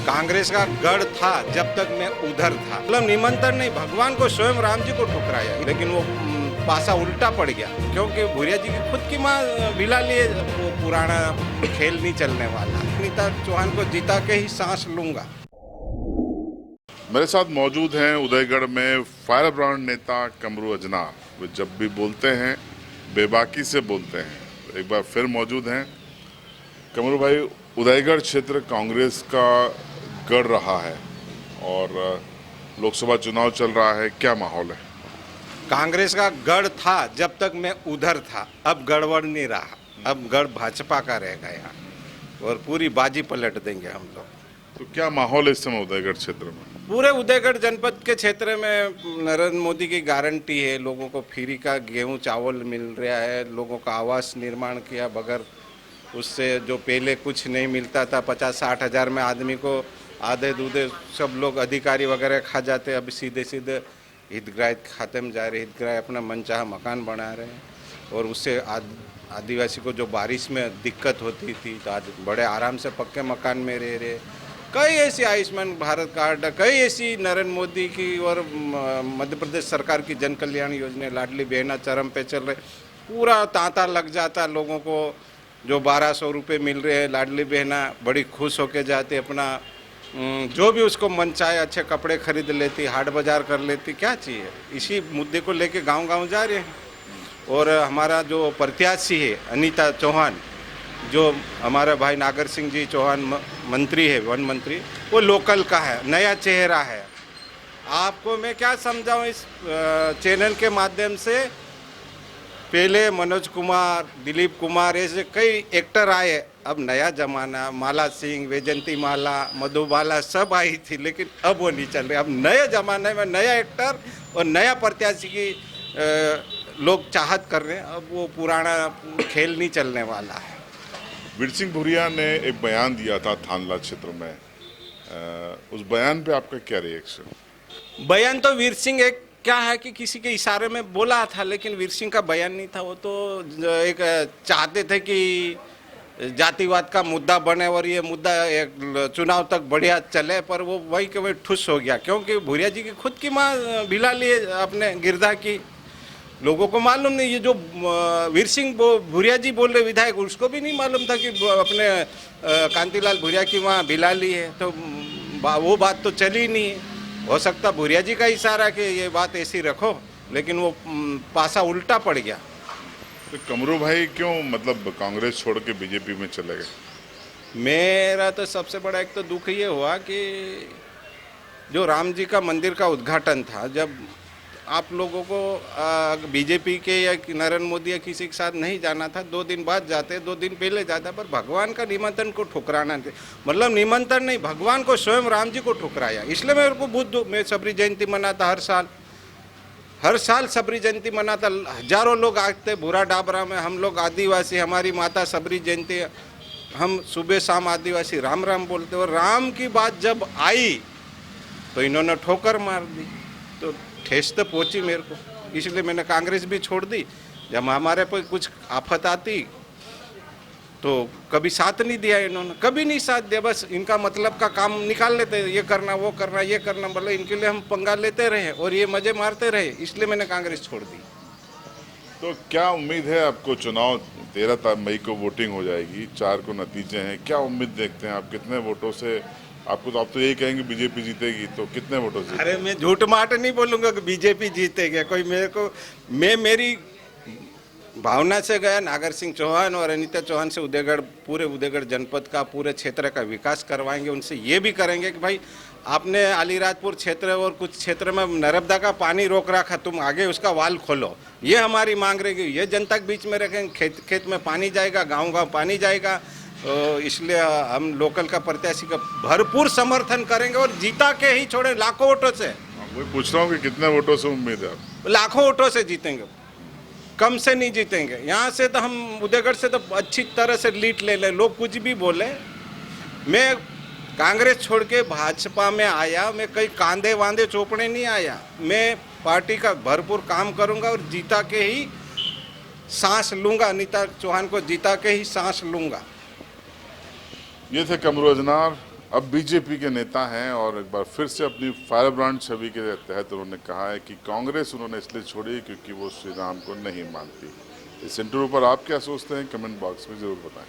कांग्रेस का गढ़ था जब तक मैं उधर था। मतलब निमंत्रण नहीं, भगवान को स्वयं राम जी को ठुकराया, लेकिन वो पासा उल्टा पड़ गया क्योंकि भूरिया जी की खुद की माँ बिला लिए। वो पुराना खेल नहीं चलने वाला। अनीता चौहान को जिता के ही सांस लूंगा। मेरे साथ मौजूद हैं उदयगढ़ में फायर ब्रांड नेता कमरू अजनार। वे जब भी बोलते हैं बेबाकी से बोलते हैं। एक बार फिर मौजूद हैं कमरू भाई। उदयगढ़ क्षेत्र कांग्रेस का गढ़ रहा है और लोकसभा चुनाव चल रहा है, क्या माहौल है? कांग्रेस का गढ़ था जब तक मैं उधर था, अब गड़बड़ नहीं रहा। अब गढ़ भाजपा का रह गया और पूरी बाजी पलट देंगे हम लोग। तो क्या माहौल है इस समय उदयगढ़ क्षेत्र में? पूरे उदयगढ़ जनपद के क्षेत्र में नरेंद्र मोदी की गारंटी है। लोगों को फ्री का गेहूं चावल मिल रहा है, लोगों का आवास निर्माण किया बगैर उससे, जो पहले कुछ नहीं मिलता था। 50-60 हज़ार में आदमी को आधे दूधे सब लोग अधिकारी वगैरह खा जाते, अब सीधे सीधे हितग्राही खाते में जा रहे। हितग्राही अपना मनचाहा मकान बना रहे हैं और उससे आदिवासी को जो बारिश में दिक्कत होती थी तो आज बड़े आराम से पक्के मकान में रह रहे। कई ऐसी आयुष्मान भारत कार्ड, कई ऐसी नरेंद्र मोदी की और मध्य प्रदेश सरकार की जन कल्याण योजना, लाडली बहना चरम पे चल रहे। पूरा तांता लग जाता लोगों को। जो 1200 रुपये मिल रहे हैं लाडली बहना, बड़ी खुश होके जाती, अपना जो भी उसको मन चाहे अच्छे कपड़े खरीद लेती, हाट बाजार कर लेती। क्या चाहिए? इसी मुद्दे को लेके गांव-गांव जा रहे हैं। और हमारा जो प्रत्याशी है अनीता चौहान, जो हमारा भाई नागर सिंह जी चौहान मंत्री है, वन मंत्री, वो लोकल का है, नया चेहरा है। आपको मैं क्या समझाऊं इस चैनल के माध्यम से। पहले मनोज कुमार, दिलीप कुमार, ऐसे कई एक्टर आए। अब नया जमाना, माला सिंह, वैजंती माला, मधुबाला सब आई थी, लेकिन अब वो नहीं चल रहे। अब नए जमाने में नया एक्टर और नया प्रत्याशी की लोग चाहत कर रहे हैं। अब वो पुराना खेल नहीं चलने वाला है। वीर सिंह भूरिया ने एक बयान दिया था थानला क्षेत्र में, उस बयान पे आपका क्या रिएक्शन? बयान तो वीर सिंह एक क्या है कि किसी के इशारे में बोला था, लेकिन वीर सिंह का बयान नहीं था। वो तो एक चाहते थे कि जातिवाद का मुद्दा बने और ये मुद्दा एक चुनाव तक बढ़िया चले, पर वो वही के वही ठुस हो गया क्योंकि भूरिया जी की खुद की माँ बिला लिए अपने गिरधा की। लोगों को मालूम नहीं, ये जो वीर सिंह भूरिया जी बोल रहे विधायक, उसको भी नहीं मालूम था कि अपने कांतिलाल भूरिया की वहाँ बिला ली है। तो वो बात तो चली नहीं है। हो सकता भूरिया जी का इशारा कि ये बात ऐसी रखो, लेकिन वो पासा उल्टा पड़ गया। तो कमरू भाई क्यों मतलब कांग्रेस छोड़ के बीजेपी में चले गए? मेरा तो सबसे बड़ा एक तो दुख ये हुआ कि जो राम जी का मंदिर का उद्घाटन था, जब आप लोगों को बीजेपी के या नरेंद्र मोदी या किसी के साथ नहीं जाना था, 2 दिन बाद जाते, 2 दिन पहले जाता, पर भगवान का निमंत्रण को ठुकराना थे। मतलब निमंत्रण नहीं, भगवान को स्वयं राम जी को ठुकराया। इसलिए मेरे को बुद्ध, मैं सबरी जयंती मनाता हर साल सबरी जयंती मनाता। हजारों लोग आते भूरा डाबरा में। हम लोग आदिवासी, हमारी माता सबरी जयंती, हम सुबह शाम आदिवासी राम राम बोलते। और राम की बात जब आई तो इन्होंने ठोकर मार दी, तो ठेस तो पहुंची मेरे को। इसलिए मैंने कांग्रेस भी छोड़ दी। जब हमारे पर कुछ आफत आती तो कभी साथ नहीं दिया इन्होंने, कभी नहीं साथ दिया। बस इनका मतलब का काम निकाल लेते, ये करना वो करना ये करना, मतलब इनके लिए हम पंगा लेते रहे और ये मजे मारते रहे। इसलिए मैंने कांग्रेस छोड़ दी। तो क्या उम्मीद है आपको? चुनाव 13 मई को वोटिंग हो जाएगी, 4 को नतीजे हैं, क्या उम्मीद देखते हैं आप? कितने वोटों से आपको? तो आप तो यही कहेंगे बीजेपी जीतेगी, तो कितने वोटों से? अरे मैं झूठ माट नहीं बोलूँगा कि बीजेपी जीतेगी। कोई मेरे को, मैं मेरी भावना से गया। नागर सिंह चौहान और अनीता चौहान से उदयगढ़, पूरे उदयगढ़ जनपद का, पूरे क्षेत्र का विकास करवाएंगे। उनसे ये भी करेंगे कि भाई आपने अलीराजपुर क्षेत्र और कुछ क्षेत्र में नर्मदा का पानी रोक रखा, तुम आगे उसका वाल खोलो। ये हमारी मांग रहेगी। ये जनता के बीच में रखेंगे, खेत में पानी जाएगा, गाँव पानी जाएगा। तो इसलिए हम लोकल का प्रत्याशी का भरपूर समर्थन करेंगे और जीता के ही छोड़े, लाखों वोटों से। वही पूछ रहा हूँ कि कितने वोटों से उम्मीद है? लाखों वोटों से जीतेंगे, कम से नहीं जीतेंगे। यहाँ से तो हम उदयगढ़ से तो अच्छी तरह से लीड ले लें, लोग कुछ भी बोले। मैं कांग्रेस छोड़ के भाजपा में आया, मैं कई कांधे वांधे चोपड़े नहीं आया। मैं पार्टी का भरपूर काम करूँगा और जीता के ही सांस लूँगा। अनीता चौहान को जीता के ही सांस लूँगा। ये थे कमरू अजनार, अब बीजेपी के नेता हैं और एक बार फिर से अपनी फायर ब्रांड छवि के तहत उन्होंने कहा है कि कांग्रेस उन्होंने इसलिए छोड़ी क्योंकि वो श्री राम को नहीं मानती। इस इंटरव्यू पर आप क्या सोचते हैं, कमेंट बॉक्स में जरूर बताएं।